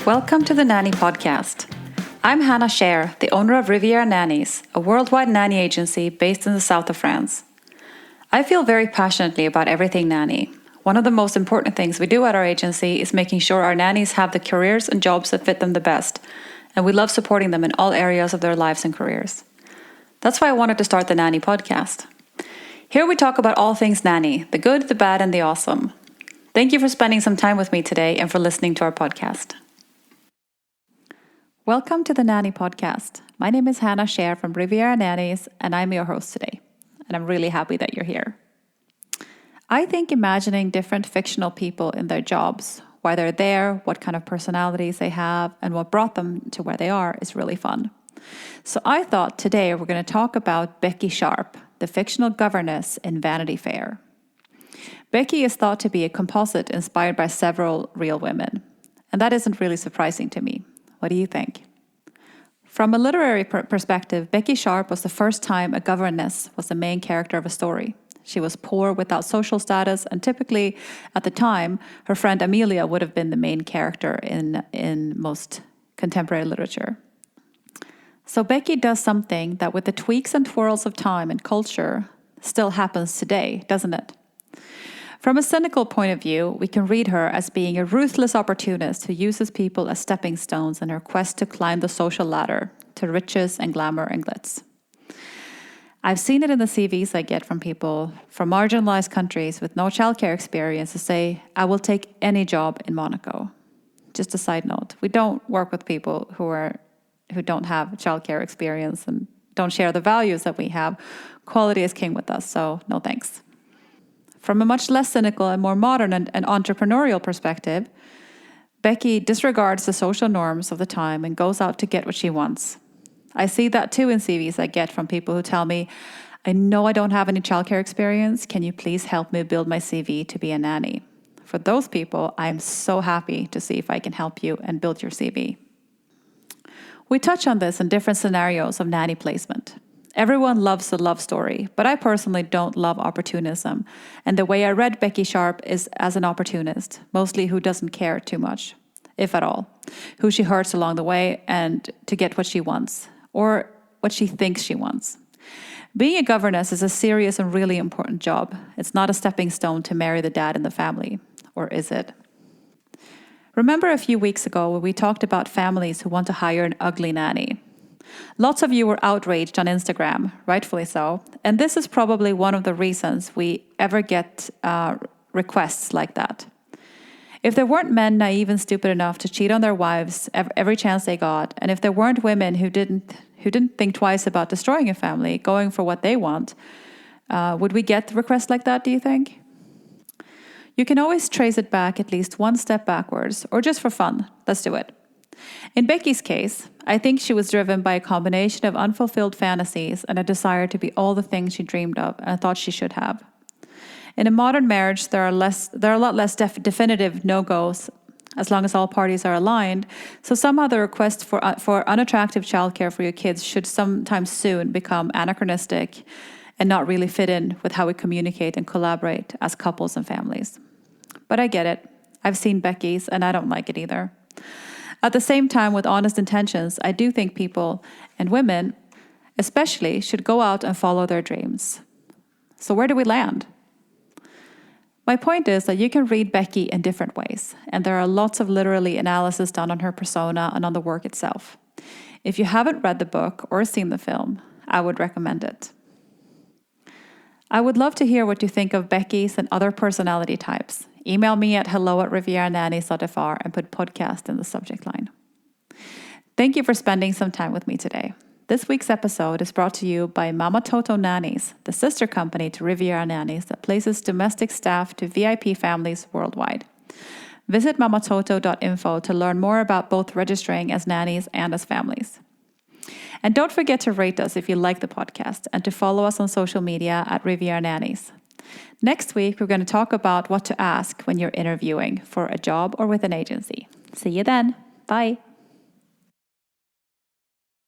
Welcome to the Nanny Podcast. I'm Hannah Scher, the owner of Riviera Nannies, a worldwide nanny agency based in the south of France. I feel very passionately about everything nanny. One of the most important things we do at our agency is making sure our nannies have the careers and jobs that fit them the best, and we love supporting them in all areas of their lives and careers. That's why I wanted to start the Nanny Podcast. Here we talk about all things nanny, the good, the bad, and the awesome. Thank you for spending some time with me today and for listening to our podcast. Welcome to the Nanny Podcast. My name is Hannah Scher from Riviera Nannies, and I'm your host today. And I'm really happy that you're here. I think imagining different fictional people in their jobs, why they're there, what kind of personalities they have, and what brought them to where they are is really fun. So I thought today we're going to talk about Becky Sharp, the fictional governess in Vanity Fair. Becky is thought to be a composite inspired by several real women. And that isn't really surprising to me. What do you think? From a literary perspective, Becky Sharp was the first time a governess was the main character of a story. She was poor without social status, and typically, at the time, her friend Amelia would have been the main character in most contemporary literature. So Becky does something that with the tweaks and twirls of time and culture still happens today, doesn't it? From a cynical point of view, we can read her as being a ruthless opportunist who uses people as stepping stones in her quest to climb the social ladder to riches and glamour and glitz. I've seen it in the CVs I get from people from marginalized countries with no childcare experience who say, I will take any job in Monaco. Just a side note, we don't work with people who don't have childcare experience and don't share the values that we have. Quality is king with us, so no thanks. From a much less cynical and more modern and entrepreneurial perspective, Becky disregards the social norms of the time and goes out to get what she wants. I see that too in CVs I get from people who tell me, I know I don't have any childcare experience. Can you please help me build my CV to be a nanny? For those people, I am so happy to see if I can help you and build your CV. We touch on this in different scenarios of nanny placement. Everyone loves a love story, but I personally don't love opportunism. And the way I read Becky Sharp is as an opportunist, mostly who doesn't care too much, if at all, who she hurts along the way and to get what she wants, or what she thinks she wants. Being a governess is a serious and really important job. It's not a stepping stone to marry the dad in the family, or is it? Remember a few weeks ago when we talked about families who want to hire an ugly nanny? Lots of you were outraged on Instagram, rightfully so, and this is probably one of the reasons we ever get requests like that. If there weren't men naive and stupid enough to cheat on their wives every chance they got, and if there weren't women who didn't think twice about destroying a family, going for what they want, would we get requests like that, do you think? You can always trace it back at least one step backwards, or just for fun. Let's do it. In Becky's case, I think she was driven by a combination of unfulfilled fantasies and a desire to be all the things she dreamed of and thought she should have. In a modern marriage, there are a lot less definitive no-goes as long as all parties are aligned. So somehow the request for unattractive childcare for your kids should sometime soon become anachronistic and not really fit in with how we communicate and collaborate as couples and families. But I get it. I've seen Becky's and I don't like it either. At the same time, with honest intentions, I do think people, and women especially, should go out and follow their dreams. So where do we land? My point is that you can read Becky in different ways, and there are lots of literary analysis done on her persona and on the work itself. If you haven't read the book or seen the film, I would recommend it. I would love to hear what you think of Becky's and other personality types. Email me at hello@rivieranannies.fr and put podcast in the subject line. Thank you for spending some time with me today. This week's episode is brought to you by Mama Toto Nannies, the sister company to Riviera Nannies that places domestic staff to VIP families worldwide. Visit mamatoto.info to learn more about both registering as nannies and as families. And don't forget to rate us if you like the podcast and to follow us on social media at Riviera Nannies. Next week, we're going to talk about what to ask when you're interviewing for a job or with an agency. See you then. Bye.